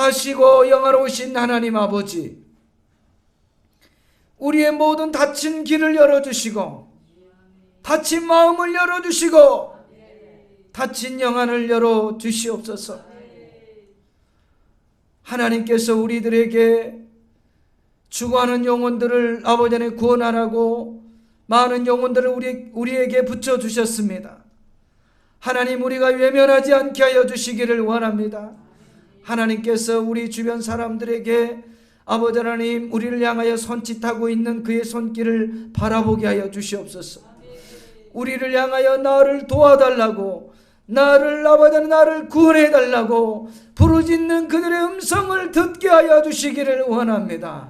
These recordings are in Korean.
거룩하시고 영화로우신 하나님 아버지, 우리의 모든 닫힌 길을 열어주시고 닫힌 마음을 열어주시고 닫힌 영안을 열어주시옵소서. 하나님께서 우리들에게 죽어가는 영혼들을 아버지 안에 구원하라고 많은 영혼들을 우리에게 붙여주셨습니다. 하나님, 우리가 외면하지 않게 하여 주시기를 원합니다. 하나님께서 우리 주변 사람들에게 아버지 하나님, 우리를 향하여 손짓하고 있는 그의 손길을 바라보게 하여 주시옵소서. 우리를 향하여 나를 도와달라고, 나를 구원해달라고 부르짖는 그들의 음성을 듣게 하여 주시기를 원합니다.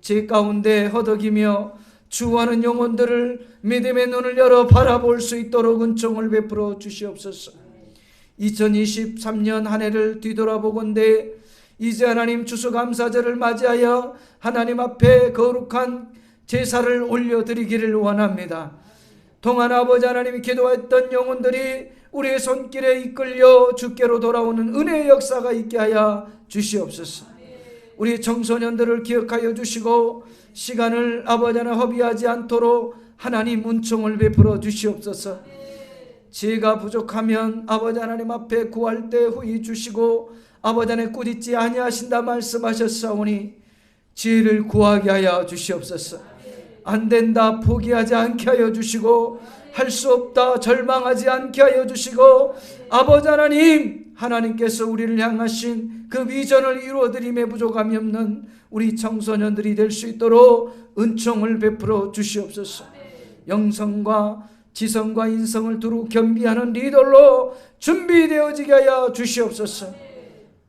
제 가운데 허덕이며 죽어가는 영혼들을 믿음의 눈을 열어 바라볼 수 있도록 은총을 베풀어 주시옵소서. 2023년 한 해를 뒤돌아보건대 이제 하나님 추수감사절을 맞이하여 하나님 앞에 거룩한 제사를 올려드리기를 원합니다. 동안 아버지 하나님이 기도했던 영혼들이 우리의 손길에 이끌려 주께로 돌아오는 은혜의 역사가 있게 하여 주시옵소서. 우리 청소년들을 기억하여 주시고 시간을 아버지 하나님 허비하지 않도록 하나님 은총을 베풀어 주시옵소서. 지혜가 부족하면 아버지 하나님 앞에 구할 때 후히 주시고 아버지 안에 꾸짖지 아니하신다 말씀하셨사오니 지혜를 구하게 하여 주시옵소서. 안된다 포기하지 않게 하여 주시고 할 수 없다 절망하지 않게 하여 주시고 아버지 하나님, 하나님께서 우리를 향하신 그 비전을 이루어드림에 부족함이 없는 우리 청소년들이 될 수 있도록 은총을 베풀어 주시옵소서. 영성과 지성과 인성을 두루 겸비하는 리더로 준비되어지게 하여 주시옵소서.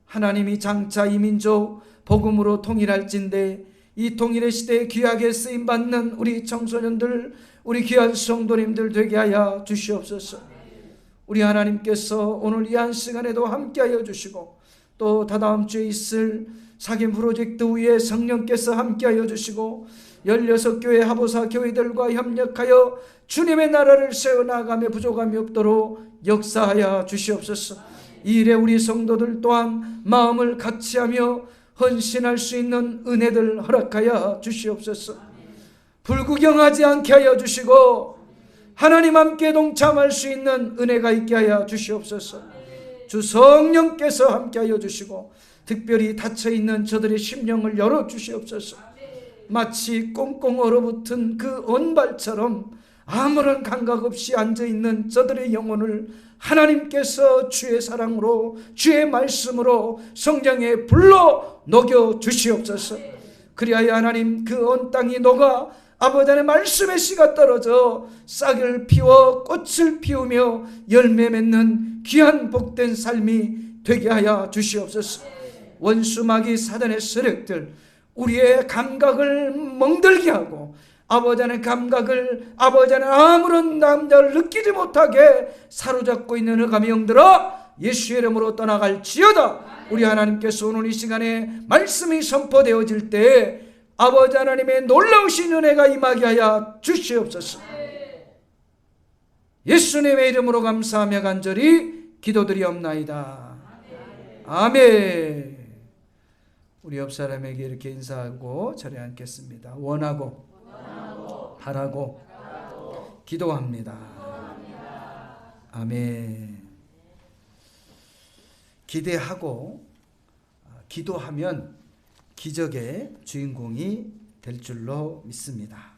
하나님이 장차 이 민족 복음으로 통일할진대 이 통일의 시대에 귀하게 쓰임받는 우리 청소년들, 우리 귀한 성도님들 되게 하여 주시옵소서. 우리 하나님께서 오늘 이 한 시간에도 함께하여 주시고 또 다다음 주에 있을 사귐 프로젝트 위에 성령께서 함께하여 주시고 16교회 하보사 교회들과 협력하여 주님의 나라를 세워나가며 부족함이 없도록 역사하여 주시옵소서. 이 일에 우리 성도들 또한 마음을 같이하며 헌신할 수 있는 은혜들 허락하여 주시옵소서. 불구경하지 않게 하여 주시고 하나님 함께 동참할 수 있는 은혜가 있게 하여 주시옵소서. 주 성령께서 함께하여 주시고 특별히 닫혀있는 저들의 심령을 열어주시옵소서. 마치 꽁꽁 얼어붙은 그 언발처럼 아무런 감각 없이 앉아있는 저들의 영혼을 하나님께서 주의 사랑으로 주의 말씀으로 성령의 불로 녹여 주시옵소서. 그리하여 하나님 그 온 땅이 녹아 아버지 하나님의 말씀의 씨가 떨어져 싹을 피워 꽃을 피우며 열매 맺는 귀한 복된 삶이 되게 하여 주시옵소서. 원수 마귀 사단의 세력들 우리의 감각을 멍들게 하고 아버지 하나님의 감각을 아버지 하나님 아무런 남자를 느끼지 못하게 사로잡고 있는 흑암의 영들아 예수의 이름으로 떠나갈지어다. 우리 하나님께서 오늘 이 시간에 말씀이 선포되어질 때 아버지 하나님의 놀라우신 은혜가 임하게 하여 주시옵소서. 예수님의 이름으로 감사하며 간절히 기도드리옵나이다. 아멘. 우리 옆 사람에게 이렇게 인사하고 자리에 앉겠습니다. 원하고 바라고 기도합니다. 아멘. 기대하고 기도하면 기적의 주인공이 될 줄로 믿습니다.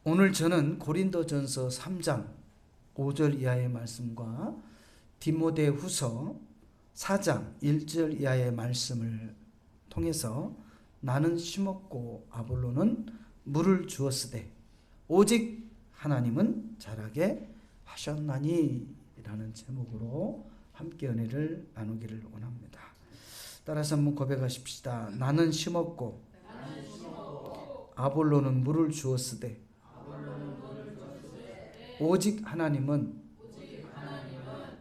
오늘 저는 고린도전서 3장 5절 이하의 말씀과 디모데후서 4장 1절 이하의 말씀을 통해서 나는 심었고 아볼로는 물을 주었으되 오직 하나님은 자라게 하셨나니 라는 제목으로 함께 은혜를 나누기를 원합니다. 따라서 한번 고백하십시다. 나는 심었고 아볼로는 물을 주었으되 오직 하나님은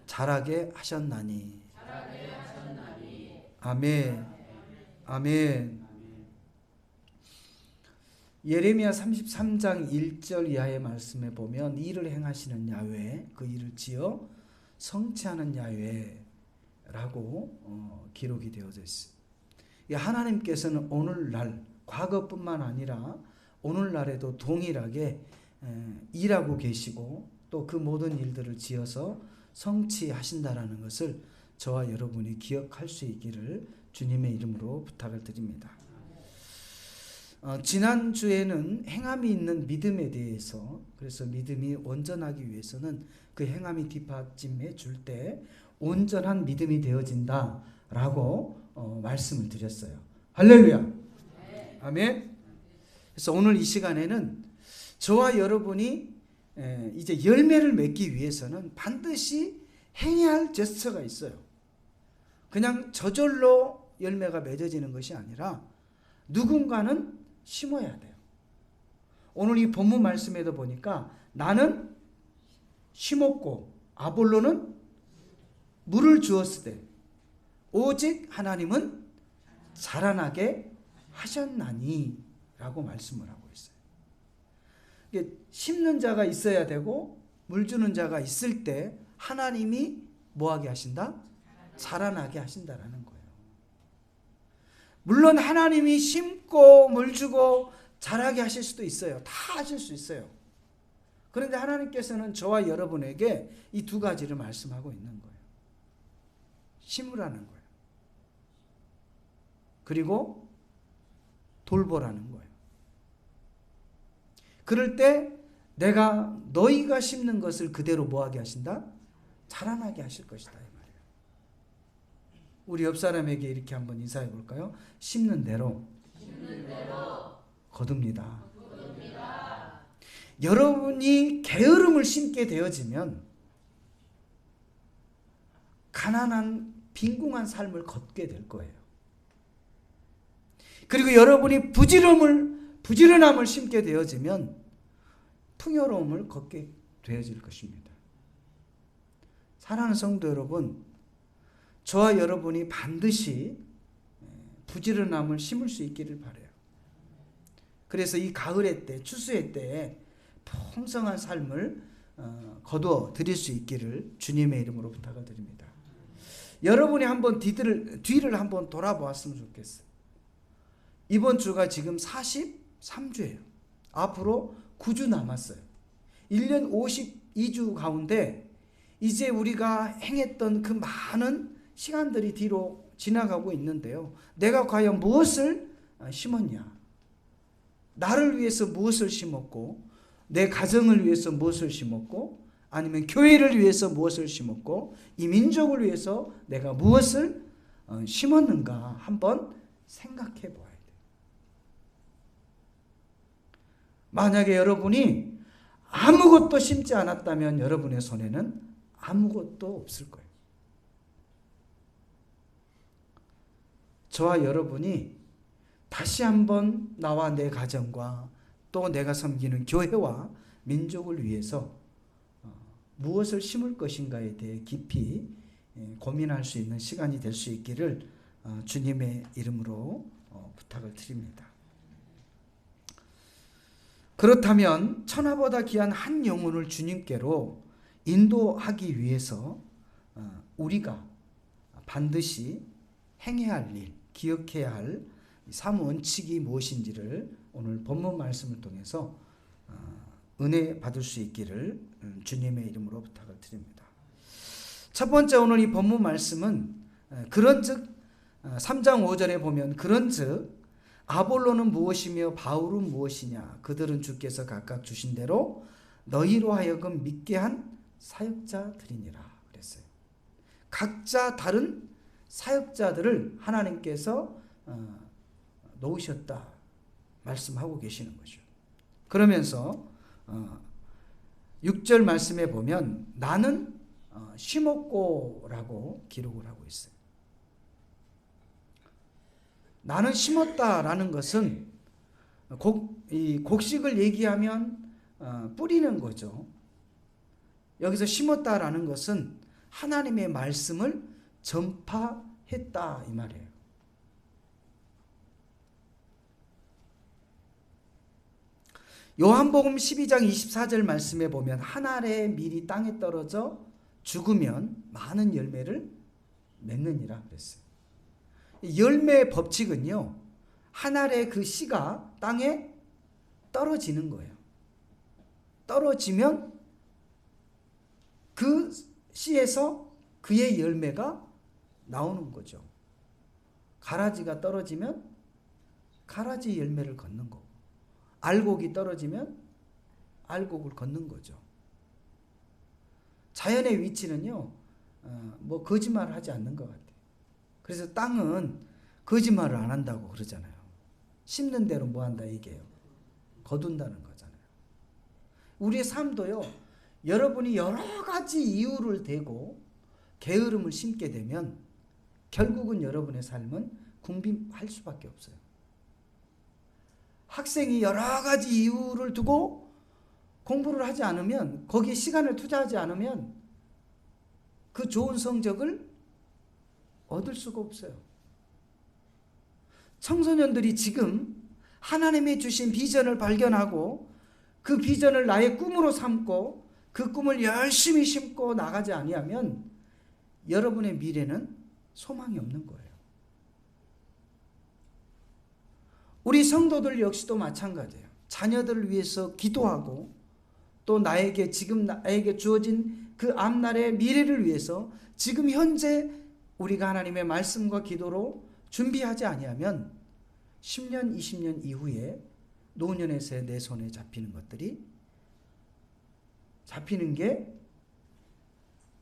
자라게 하셨나니. 아멘. 아멘. 예레미야 33장 1절 이하의 말씀에 보면 일을 행하시는 야훼, 그 일을 지어 성취하는 야훼 기록이 되어져 있어요. 하나님께서는 오늘날, 과거뿐만 아니라 오늘날에도 동일하게 일하고 계시고 또 그 모든 일들을 지어서 성취하신다라는 것을 저와 여러분이 기억할 수 있기를 주님의 이름으로 부탁을 드립니다. 지난주에는 행함이 있는 믿음에 대해서, 그래서 믿음이 온전하기 위해서는 그 행함이 뒷받침해 줄 때 온전한 믿음이 되어진다 라고 말씀을 드렸어요. 할렐루야. 아멘. 그래서 오늘 이 시간에는 저와 여러분이 이제 열매를 맺기 위해서는 반드시 행해야 할 제스처가 있어요. 그냥 저절로 열매가 맺어지는 것이 아니라 누군가는 심어야 돼요. 오늘 이 본문 말씀에도 보니까 나는 심었고 아볼로는 물을 주었을 때 오직 하나님은 자라나게 하셨나니 라고 말씀을 하고 있어요. 이게 심는 자가 있어야 되고 물 주는 자가 있을 때 하나님이 뭐하게 하신다? 자라나게 하신다라는 거예요. 물론 하나님이 심고 물 주고 자라게 하실 수도 있어요. 다 하실 수 있어요. 그런데 하나님께서는 저와 여러분에게 이 두 가지를 말씀하고 있는 거예요. 심으라는 거예요. 그리고 돌보라는 거예요. 그럴 때 내가 너희가 심는 것을 그대로 뭐하게 하신다? 자라나게 하실 것이다 이 말이에요. 우리 옆 사람에게 이렇게 한번 인사해 볼까요? 심는 대로 거둡니다. 여러분이 게으름을 심게 되어지면 가난한 빈궁한 삶을 걷게 될 거예요. 그리고 여러분이 부지런함을 심게 되어지면 풍요로움을 걷게 되어질 것입니다. 사랑하는 성도 여러분, 저와 여러분이 반드시 부지런함을 심을 수 있기를 바라요. 그래서 이 가을의 때, 추수의 때에 풍성한 삶을 거두어 드릴 수 있기를 주님의 이름으로 부탁을 드립니다. 여러분이 한번 뒤를 한번 돌아보았으면 좋겠어요. 이번 주가 지금 43주예요. 앞으로 9주 남았어요. 1년 52주 가운데 이제 우리가 행했던 그 많은 시간들이 뒤로 지나가고 있는데요. 내가 과연 무엇을 심었냐? 나를 위해서 무엇을 심었고, 내 가정을 위해서 무엇을 심었고, 아니면 교회를 위해서 무엇을 심었고, 이 민족을 위해서 내가 무엇을 심었는가 한번 생각해 보아야 돼요. 만약에 여러분이 아무것도 심지 않았다면 여러분의 손에는 아무것도 없을 거예요. 저와 여러분이 다시 한번 나와 내 가정과 또 내가 섬기는 교회와 민족을 위해서 무엇을 심을 것인가에 대해 깊이 고민할 수 있는 시간이 될 수 있기를 주님의 이름으로 부탁을 드립니다. 그렇다면 천하보다 귀한 한 영혼을 주님께로 인도하기 위해서 우리가 반드시 행해야 할 일, 기억해야 할 삼원칙이 무엇인지를 오늘 본문 말씀을 통해서 은혜 받을 수 있기를 주님의 이름으로 부탁을 드립니다. 첫 번째 오늘 이 본문 말씀은 그런즉 3장 5절에 보면 그런즉 아볼로는 무엇이며 바울은 무엇이냐? 그들은 주께서 각각 주신 대로 너희로 하여금 믿게 한 사역자들이니라 그랬어요. 각자 다른 사역자들을 하나님께서 놓으셨다 말씀하고 계시는 거죠. 그러면서 6절 말씀에 보면 나는 심었고 라고 기록을 하고 있어요. 나는 심었다라는 것은 곡식을 얘기하면 뿌리는 거죠. 여기서 심었다라는 것은 하나님의 말씀을 전파했다 이 말이에요. 요한복음 12장 24절 말씀에 보면 한 알의 밀이 땅에 떨어져 죽으면 많은 열매를 맺느니라 그랬어요. 열매의 법칙은요, 한 알의 그 씨가 땅에 떨어지는 거예요. 떨어지면 그 씨에서 그의 열매가 나오는 거죠. 가라지가 떨어지면 가라지 열매를 걷는 거고, 알곡이 떨어지면 알곡을 걷는 거죠. 자연의 위치는요, 뭐 거짓말을 하지 않는 것 같아요. 그래서 땅은 거짓말을 안 한다고 그러잖아요. 심는 대로 뭐 한다 이게요. 거둔다는 거잖아요. 우리의 삶도요, 여러분이 여러 가지 이유를 대고 게으름을 심게 되면 결국은 여러분의 삶은 궁핍할 수밖에 없어요. 학생이 여러 가지 이유를 두고 공부를 하지 않으면, 거기에 시간을 투자하지 않으면 그 좋은 성적을 얻을 수가 없어요. 청소년들이 지금 하나님이 주신 비전을 발견하고 그 비전을 나의 꿈으로 삼고 그 꿈을 열심히 심고 나가지 아니하면 여러분의 미래는 소망이 없는 거예요. 우리 성도들 역시도 마찬가지예요. 자녀들을 위해서 기도하고 또 지금 나에게 주어진 그 앞날의 미래를 위해서 지금 현재 우리가 하나님의 말씀과 기도로 준비하지 아니하면 10년, 20년 이후에 노년에서 내 손에 잡히는 게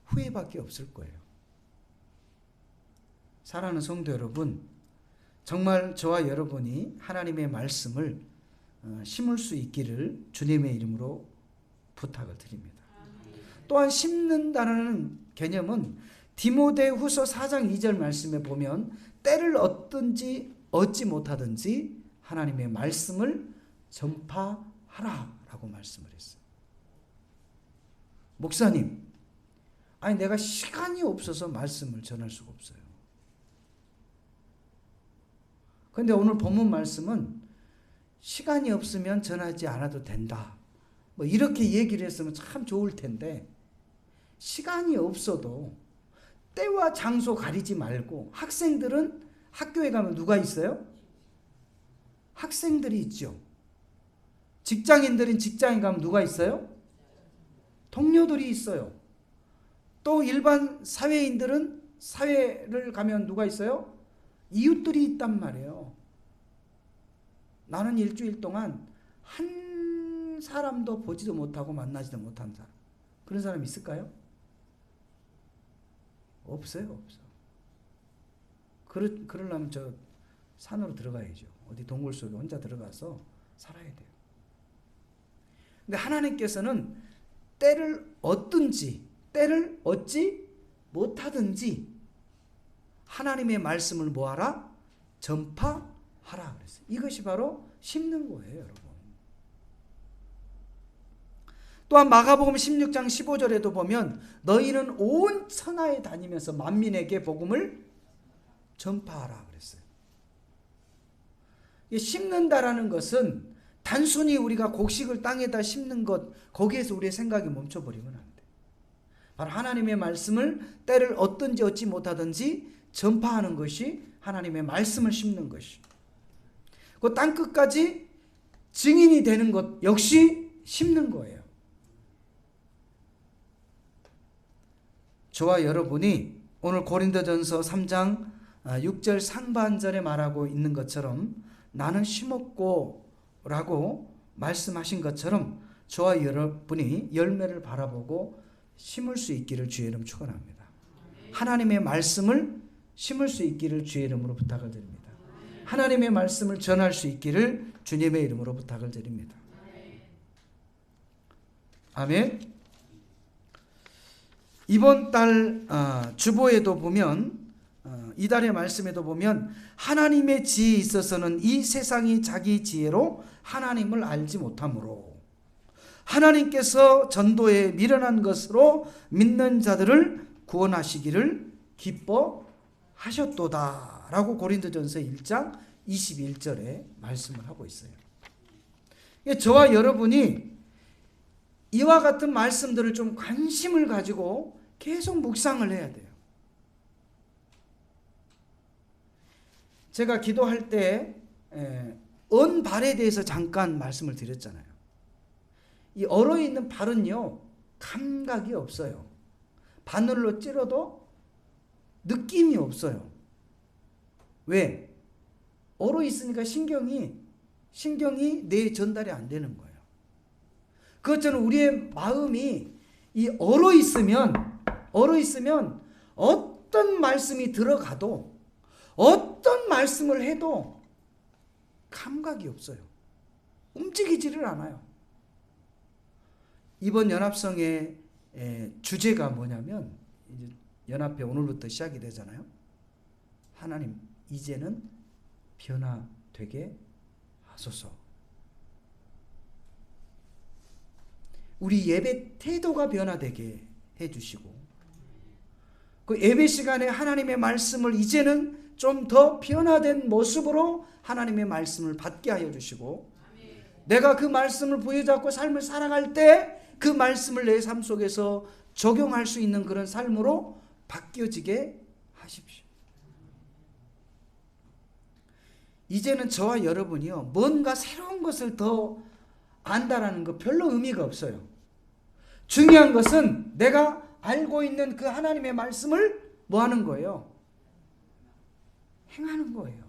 후회밖에 없을 거예요. 사랑하는 성도 여러분, 정말 저와 여러분이 하나님의 말씀을 심을 수 있기를 주님의 이름으로 부탁을 드립니다. 또한 심는다는 개념은 디모데후서 4장 2절 말씀에 보면 때를 얻든지 얻지 못하든지 하나님의 말씀을 전파하라 라고 말씀을 했어요. 목사님, 아니 내가 시간이 없어서 말씀을 전할 수가 없어요. 그런데 오늘 본문 말씀은 시간이 없으면 전하지 않아도 된다, 뭐 이렇게 얘기를 했으면 참 좋을 텐데, 시간이 없어도 때와 장소 가리지 말고, 학생들은 학교에 가면 누가 있어요? 학생들이 있죠. 직장인들은 직장에 가면 누가 있어요? 동료들이 있어요. 또 일반 사회인들은 사회를 가면 누가 있어요? 이웃들이 있단 말이에요. 나는 일주일 동안 한 사람도 보지도 못하고 만나지도 못한 사람, 그런 사람 있을까요? 없어요, 없어. 그러려면 저 산으로 들어가야죠. 어디 동굴 속에 혼자 들어가서 살아야 돼요. 근데 하나님께서는 때를 얻든지 때를 얻지 못하든지 하나님의 말씀을 뭐하라? 전파하라 그랬어요. 이것이 바로 심는 거예요, 여러분. 또한 마가복음 16장 15절에도 보면 너희는 온 천하에 다니면서 만민에게 복음을 전파하라 그랬어요. 심는다라는 것은 단순히 우리가 곡식을 땅에다 심는 것, 거기에서 우리의 생각이 멈춰버리면 안 돼. 바로 하나님의 말씀을 때를 얻든지 얻지 못하든지 전파하는 것이 하나님의 말씀을 심는 것이, 그 땅끝까지 증인이 되는 것 역시 심는 거예요. 저와 여러분이 오늘 고린도전서 3장 6절 상반절에 말하고 있는 것처럼 나는 심었고 라고 말씀하신 것처럼 저와 여러분이 열매를 바라보고 심을 수 있기를 주의 이름 축원합니다. 하나님의 말씀을 심을 수 있기를 주의 이름으로 부탁을 드립니다. 하나님의 말씀을 전할 수 있기를 주님의 이름으로 부탁을 드립니다. 아멘. 이번 달 주보에도 보면, 이달의 말씀에도 보면 하나님의 지혜에 있어서는 이 세상이 자기 지혜로 하나님을 알지 못하므로 하나님께서 전도에 미련한 것으로 믿는 자들을 구원하시기를 기뻐하셨도다 라고 고린도전서 1장 21절에 말씀을 하고 있어요. 저와 여러분이 이와 같은 말씀들을 좀 관심을 가지고 계속 묵상을 해야 돼요. 제가 기도할 때 언발에 대해서 잠깐 말씀을 드렸잖아요. 이 얼어있는 발은요, 감각이 없어요. 바늘로 찌러도 느낌이 없어요. 왜? 얼어있으니까 신경이 뇌에 전달이 안 되는 거예요. 그것처럼 우리의 마음이 이 얼어있으면 어떤 말씀이 들어가도 어떤 말씀을 해도 감각이 없어요. 움직이지를 않아요. 이번 연합성의 주제가 뭐냐면, 이제 연합회 오늘부터 시작이 되잖아요. 하나님, 이제는 변화되게 하소서. 우리 예배 태도가 변화되게 해주시고, 그 예배 시간에 하나님의 말씀을 이제는 좀 더 변화된 모습으로 하나님의 말씀을 받게 하여 주시고, 내가 그 말씀을 부여잡고 삶을 살아갈 때 그 말씀을 내 삶 속에서 적용할 수 있는 그런 삶으로 바뀌어지게 하십시오. 이제는 저와 여러분이요, 뭔가 새로운 것을 더 안다라는 거 별로 의미가 없어요. 중요한 것은 내가 알고 있는 그 하나님의 말씀을 뭐 하는 거예요? 행하는 거예요.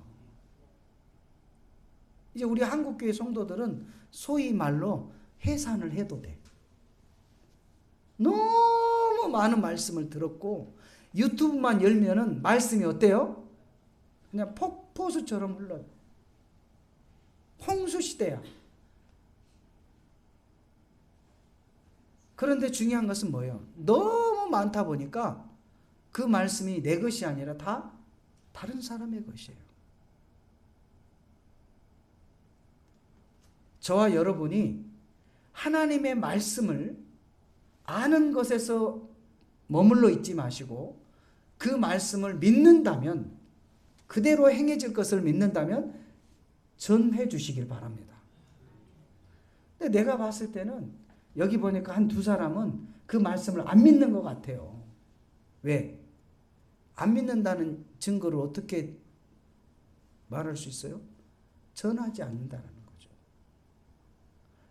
이제 우리 한국교회 성도들은 소위 말로 해산을 해도 돼. 너무 많은 말씀을 들었고, 유튜브만 열면은 말씀이 어때요? 그냥 폭포수처럼 흘러요. 홍수 시대야. 그런데 중요한 것은 뭐예요? 너무 많다 보니까 그 말씀이 내 것이 아니라 다 다른 사람의 것이에요. 저와 여러분이 하나님의 말씀을 아는 것에서 머물러 있지 마시고, 그 말씀을 믿는다면, 그대로 행해질 것을 믿는다면 전해 주시길 바랍니다. 근데 내가 봤을 때는 여기 보니까 한 두 사람은 그 말씀을 안 믿는 것 같아요. 왜? 안 믿는다는 증거를 어떻게 말할 수 있어요? 전하지 않는다는 거죠.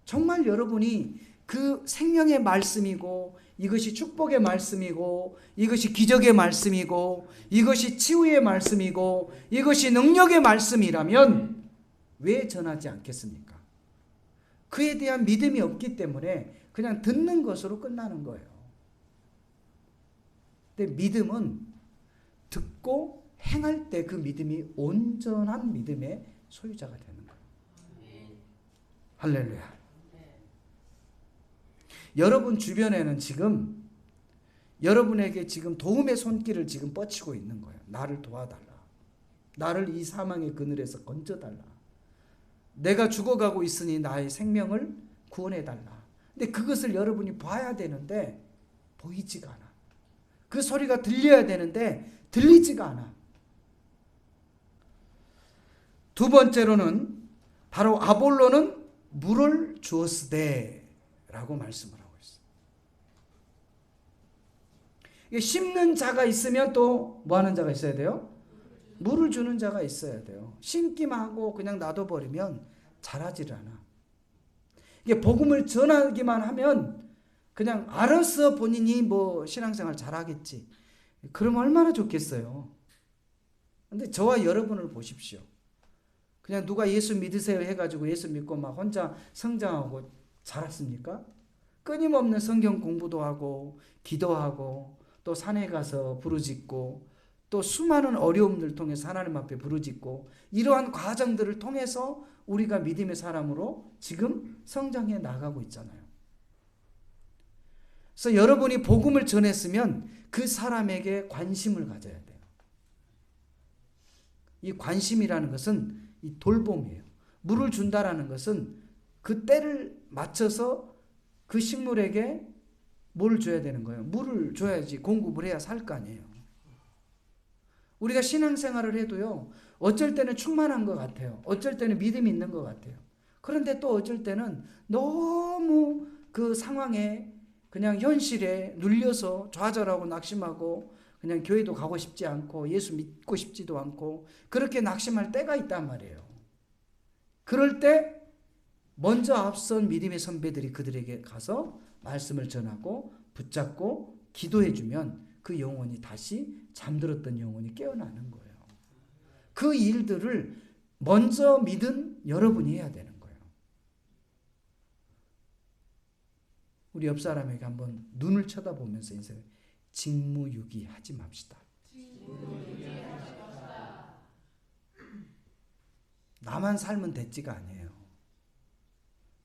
정말 여러분이 그 생명의 말씀이고, 이것이 축복의 말씀이고, 이것이 기적의 말씀이고, 이것이 치유의 말씀이고, 이것이 능력의 말씀이라면 왜 전하지 않겠습니까? 그에 대한 믿음이 없기 때문에 그냥 듣는 것으로 끝나는 거예요. 근데 믿음은 듣고 행할 때 그 믿음이 온전한 믿음의 소유자가 되는 거예요. 할렐루야. 여러분 주변에는 지금 여러분에게 지금 도움의 손길을 지금 뻗치고 있는 거예요. 나를 도와달라. 나를 이 사망의 그늘에서 건져달라. 내가 죽어가고 있으니 나의 생명을 구원해달라. 근데 그것을 여러분이 봐야 되는데 보이지가 않아. 그 소리가 들려야 되는데 들리지가 않아. 두 번째로는 바로 아볼로는 물을 주었으되 라고 말씀을 하고 있어요. 심는 자가 있으면 또 뭐 하는 자가 있어야 돼요? 물을 주는 자가 있어야 돼요. 심기만 하고 그냥 놔둬버리면 자라질 않아. 이게 복음을 전하기만 하면 그냥 알아서 본인이 뭐 신앙생활 잘하겠지. 그럼 얼마나 좋겠어요. 근데 저와 여러분을 보십시오. 그냥 누가 예수 믿으세요 해가지고 예수 믿고 막 혼자 성장하고 자랐습니까? 끊임없는 성경 공부도 하고 기도하고 또 산에 가서 부르짖고 또 수많은 어려움들을 통해서 하나님 앞에 부르짖고 이러한 과정들을 통해서 우리가 믿음의 사람으로 지금 성장해 나가고 있잖아요. 그래서 여러분이 복음을 전했으면 그 사람에게 관심을 가져야 돼요. 이 관심이라는 것은 이 돌봄이에요. 물을 준다라는 것은 그 때를 맞춰서 그 식물에게 뭘 줘야 되는 거예요? 물을 줘야지 공급을 해야 살 거 아니에요. 우리가 신앙생활을 해도요, 어쩔 때는 충만한 것 같아요. 어쩔 때는 믿음이 있는 것 같아요. 그런데 또 어쩔 때는 너무 그 상황에 그냥 현실에 눌려서 좌절하고 낙심하고 그냥 교회도 가고 싶지 않고 예수 믿고 싶지도 않고 그렇게 낙심할 때가 있단 말이에요. 그럴 때 먼저 앞선 믿음의 선배들이 그들에게 가서 말씀을 전하고 붙잡고 기도해주면 그 영혼이 다시 잠들었던 영혼이 깨어나는 거예요. 그 일들을 먼저 믿은 여러분이 해야 되는 거예요. 우리 옆 사람에게 한번 눈을 쳐다보면서 인사해. 직무유기 하지 맙시다. 나만 살면 됐지가 아니에요.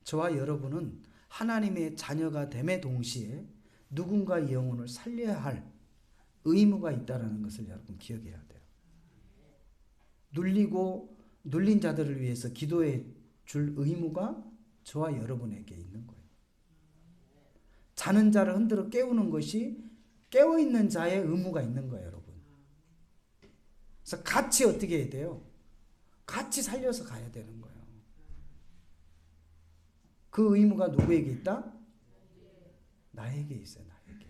저와 여러분은 하나님의 자녀가 됨에 동시에 누군가의 영혼을 살려야 할 의무가 있다는 것을 여러분 기억해야 돼요. 눌린 자들을 위해서 기도해 줄 의무가 저와 여러분에게 있는 거예요. 자는 자를 흔들어 깨우는 것이 깨어있는 자의 의무가 있는 거예요, 여러분. 그래서 같이 어떻게 해야 돼요? 같이 살려서 가야 되는 거예요. 그 의무가 누구에게 있다? 나에게 있어요, 나에게.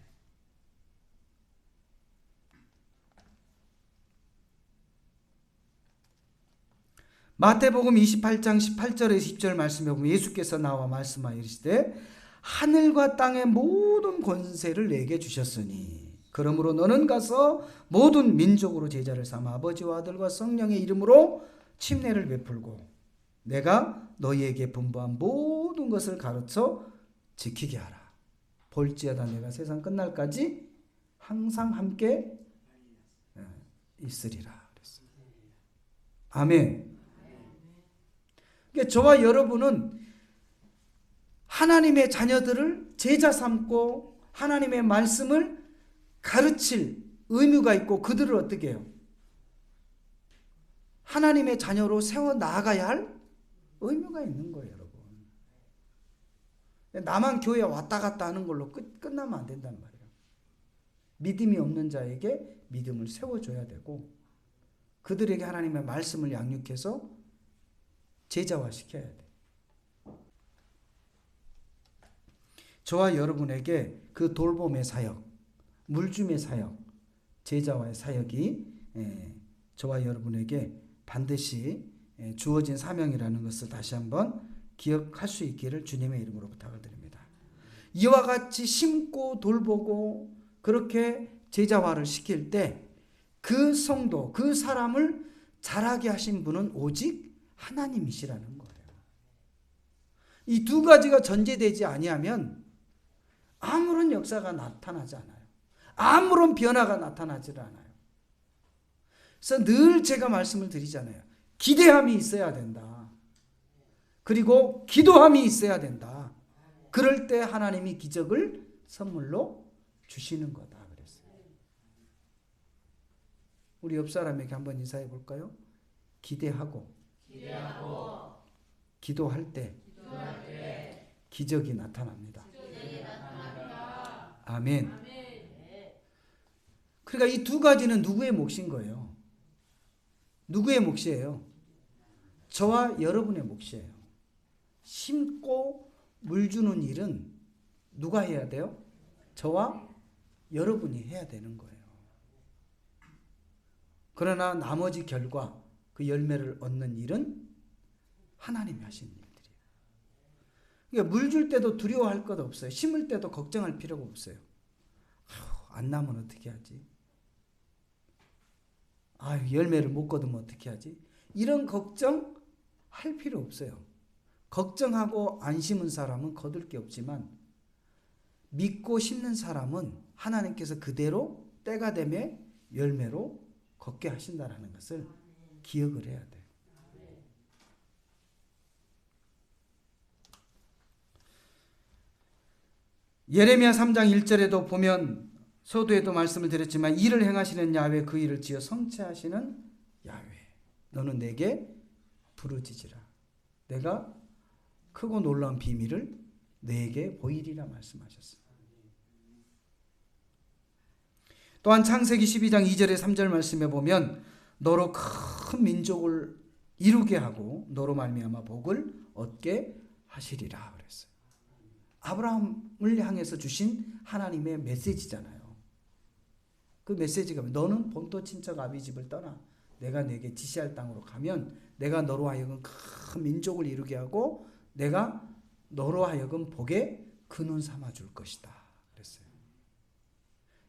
마태복음 28장 18절에서 10절 말씀에 보면 예수께서 나와 말씀하여 이르시되 하늘과 땅의 모든 권세를 내게 주셨으니 그러므로 너는 가서 모든 민족으로 제자를 삼아 아버지와 아들과 성령의 이름으로 침례를 베풀고 내가 너희에게 분부한 모든 것을 가르쳐 지키게 하라. 볼지어다 내가 세상 끝날까지 항상 함께 있으리라. 그랬어요. 아멘. 그러니까 저와 여러분은 하나님의 자녀들을 제자 삼고 하나님의 말씀을 가르칠 의무가 있고 그들을 어떻게 해요? 하나님의 자녀로 세워 나가야 할 의무가 있는 거예요, 여러분. 나만 교회에 왔다 갔다 하는 걸로 끝나면 안 된단 말이에요. 믿음이 없는 자에게 믿음을 세워줘야 되고 그들에게 하나님의 말씀을 양육해서 제자화시켜야 돼요. 저와 여러분에게 그 돌봄의 사역, 물줌의 사역, 제자와의 사역이 저와 여러분에게 반드시 주어진 사명이라는 것을 다시 한번 기억할 수 있기를 주님의 이름으로 부탁을 드립니다. 이와 같이 심고 돌보고 그렇게 제자화를 시킬 때 그 성도, 그 사람을 자라게 하신 분은 오직 하나님이시라는 거예요. 이 두 가지가 전제되지 아니하면 아무런 역사가 나타나지 않아요. 아무런 변화가 나타나지 않아요. 그래서 늘 제가 말씀을 드리잖아요. 기대함이 있어야 된다. 그리고 기도함이 있어야 된다. 그럴 때 하나님이 기적을 선물로 주시는 거다 그랬어요. 우리 옆 사람에게 한번 인사해 볼까요? 기대하고 기도할 때 기적이 나타납니다. 아멘. 그러니까 이 두 가지는 누구의 몫인 거예요? 누구의 몫이에요? 저와 여러분의 몫이에요. 심고 물 주는 일은 누가 해야 돼요? 저와 여러분이 해야 되는 거예요. 그러나 나머지 결과, 그 열매를 얻는 일은 하나님이 하신 일들이에요. 그러니까 물 줄 때도 두려워할 것 없어요. 심을 때도 걱정할 필요가 없어요. 안 나면 어떻게 하지? 열매를 못 거두면 어떻게 하지? 이런 걱정할 필요 없어요. 걱정하고 안 심은 사람은 거둘 게 없지만 믿고 심는 사람은 하나님께서 그대로 때가 되면 열매로 걷게 하신다는 것을 기억을 해야 돼요. 예레미야 3장 1절에도 보면 서두에도 말씀을 드렸지만 일을 행하시는 야훼 그 일을 지어 성취하시는 야훼 너는 내게 부르짖으라. 내가 크고 놀라운 비밀을 내게 보이리라 말씀하셨어요. 또한 창세기 12장 2절에 3절 말씀에 보면 너로 큰 민족을 이루게 하고 너로 말미암아 복을 얻게 하시리라 그랬어요. 아브라함을 향해서 주신 하나님의 메시지잖아요. 그 메시지가 너는 본토 친척 아비 집을 떠나 내가 내게 지시할 땅으로 가면 내가 너로 하여금 큰 민족을 이루게 하고 내가 너로 하여금 복의 근원 삼아 줄 것이다 그랬어요.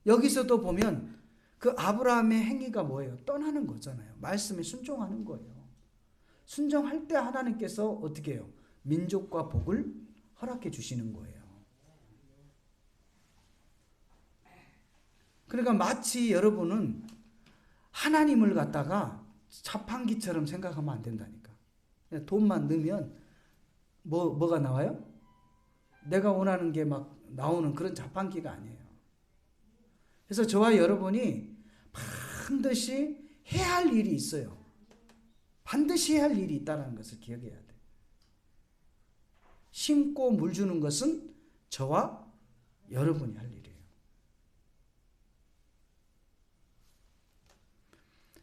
여기서도 보면 그 아브라함의 행위가 뭐예요? 떠나는 거잖아요. 말씀에 순종하는 거예요. 순종할 때 하나님께서 어떻게 해요? 민족과 복을 허락해 주시는 거예요. 그러니까 마치 여러분은 하나님을 갖다가 자판기처럼 생각하면 안 된다니까. 돈만 넣으면 뭐가 나와요? 내가 원하는 게 막 나오는 그런 자판기가 아니에요. 그래서 저와 여러분이 반드시 해야 할 일이 있어요. 반드시 해야 할 일이 있다는 것을 기억해야 돼요. 심고 물 주는 것은 저와 여러분이 할 일이에요.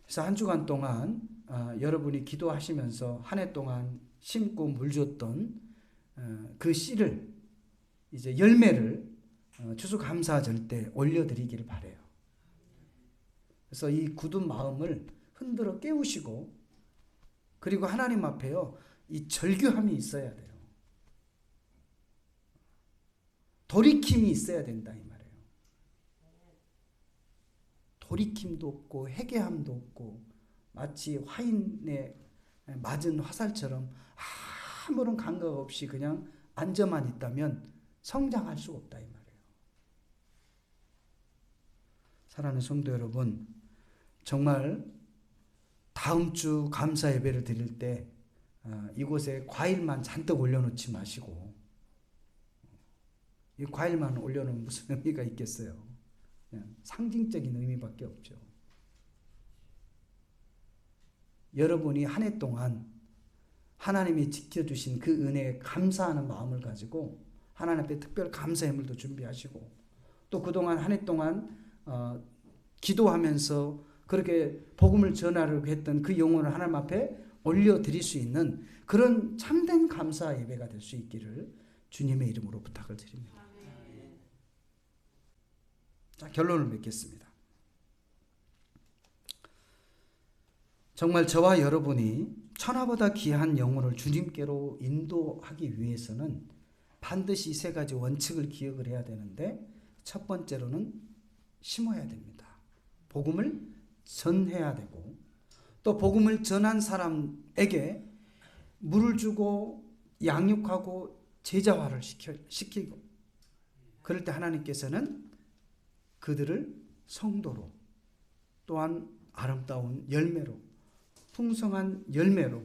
그래서 한 주간 동안 여러분이 기도하시면서 한 해 동안 심고 물 줬던 그 씨를 이제 열매를 추수감사절 때 올려드리기를 바라요. 그래서 이 굳은 마음을 흔들어 깨우시고 그리고 하나님 앞에요 이 절규함이 있어야 돼요. 돌이킴이 있어야 된다 이 말이에요. 돌이킴도 없고 회개함도 없고 마치 화인에 맞은 화살처럼 아무런 감각 없이 그냥 앉아만 있다면 성장할 수 없다 이 말이에요. 사랑하는 성도 여러분, 정말 다음 주 감사 예배를 드릴 때 이곳에 과일만 잔뜩 올려놓지 마시고, 이 과일만 올려놓으면 무슨 의미가 있겠어요? 그냥 상징적인 의미밖에 없죠. 여러분이 한 해 동안 하나님이 지켜주신 그 은혜에 감사하는 마음을 가지고 하나님 앞에 특별 감사 예물도 준비하시고, 또 그동안 한 해 동안 기도하면서 그렇게 복음을 전하려고 했던 그 영혼을 하나님 앞에 올려드릴 수 있는 그런 참된 감사 예배가 될 수 있기를 주님의 이름으로 부탁을 드립니다. 자, 결론을 맺겠습니다. 정말 저와 여러분이 천하보다 귀한 영혼을 주님께로 인도하기 위해서는 반드시 세 가지 원칙을 기억을 해야 되는데, 첫 번째로는 심어야 됩니다. 복음을 전해야 되고, 또 복음을 전한 사람에게 물을 주고 양육하고 제자화를 시키고, 그럴 때 하나님께서는 그들을 성도로, 또한 아름다운 열매로, 풍성한 열매로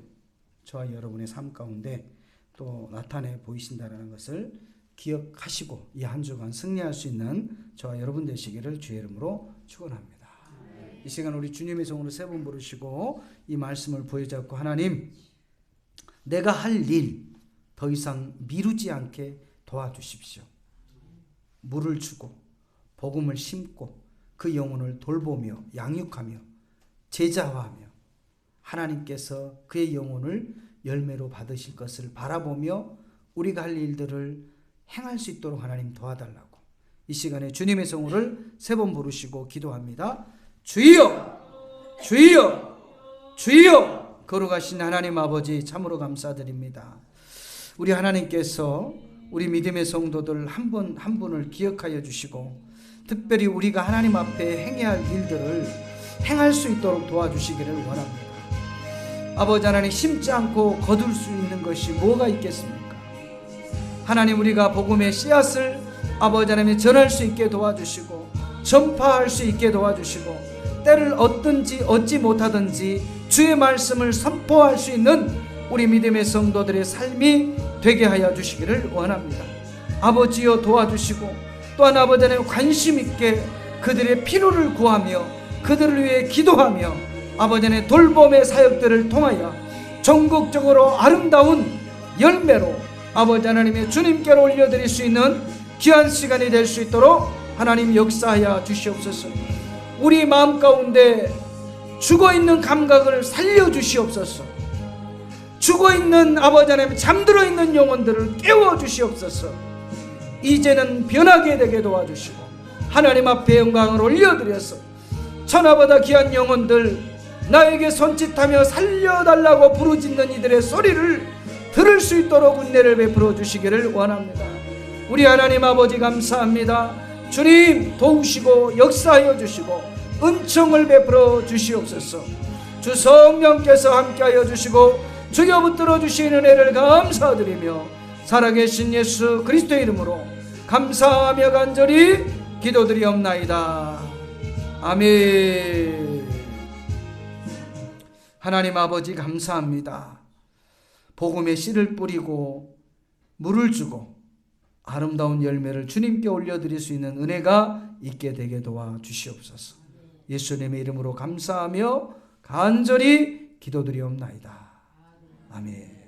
저와 여러분의 삶 가운데 또 나타내 보이신다는 것을 기억하시고 이 한 주간 승리할 수 있는 저와 여러분 되시기를 주의 이름으로 축원합니다. 이 시간 우리 주님의 성으로 세 번 부르시고 이 말씀을 부여잡고, 하나님, 내가 할 일 더 이상 미루지 않게 도와주십시오. 물을 주고 복음을 심고 그 영혼을 돌보며 양육하며 제자화하며 하나님께서 그의 영혼을 열매로 받으실 것을 바라보며 우리가 할 일들을 행할 수 있도록 하나님 도와달라고 이 시간에 주님의 성호를 세 번 부르시고 기도합니다. 주여, 주여, 주여. 거룩하신 하나님 아버지, 참으로 감사드립니다. 우리 하나님께서 우리 믿음의 성도들 한 분 한 분을 기억하여 주시고, 특별히 우리가 하나님 앞에 행해야 할 일들을 행할 수 있도록 도와주시기를 원합니다. 아버지 하나님, 심지 않고 거둘 수 있는 것이 뭐가 있겠습니까? 하나님, 우리가 복음의 씨앗을 아버지 하나님 전할 수 있게 도와주시고 전파할 수 있게 도와주시고, 때를 얻지 못하든지 주의 말씀을 선포할 수 있는 우리 믿음의 성도들의 삶이 되게 하여 주시기를 원합니다. 아버지여 도와주시고, 또한 아버지 하나님 관심 있게 그들의 필요를 구하며 그들을 위해 기도하며 아버지 하나님 돌봄의 사역들을 통하여 전국적으로 아름다운 열매로 아버지 하나님의 주님께로 올려드릴 수 있는 귀한 시간이 될 수 있도록 하나님 역사하여 주시옵소서. 우리 마음 가운데 죽어있는 감각을 살려주시옵소서. 죽어있는 아버지 하나님, 잠들어 있는 영혼들을 깨워주시옵소서. 이제는 변하게 되게 도와주시고 하나님 앞에 영광을 올려드려서 천하보다 귀한 영혼들, 나에게 손짓하며 살려달라고 부르짖는 이들의 소리를 들을 수 있도록 은혜를 베풀어 주시기를 원합니다. 우리 하나님 아버지 감사합니다. 주님 도우시고 역사하여 주시고 은총을 베풀어 주시옵소서. 주 성령께서 함께하여 주시고 주여 붙들어 주신 은혜를 감사드리며 살아계신 예수 그리스도의 이름으로 감사하며 간절히 기도드리옵나이다. 아멘. 하나님 아버지 감사합니다. 복음의 씨를 뿌리고 물을 주고 아름다운 열매를 주님께 올려드릴 수 있는 은혜가 있게 되게 도와주시옵소서. 예수님의 이름으로 감사하며 간절히 기도드리옵나이다. 아멘.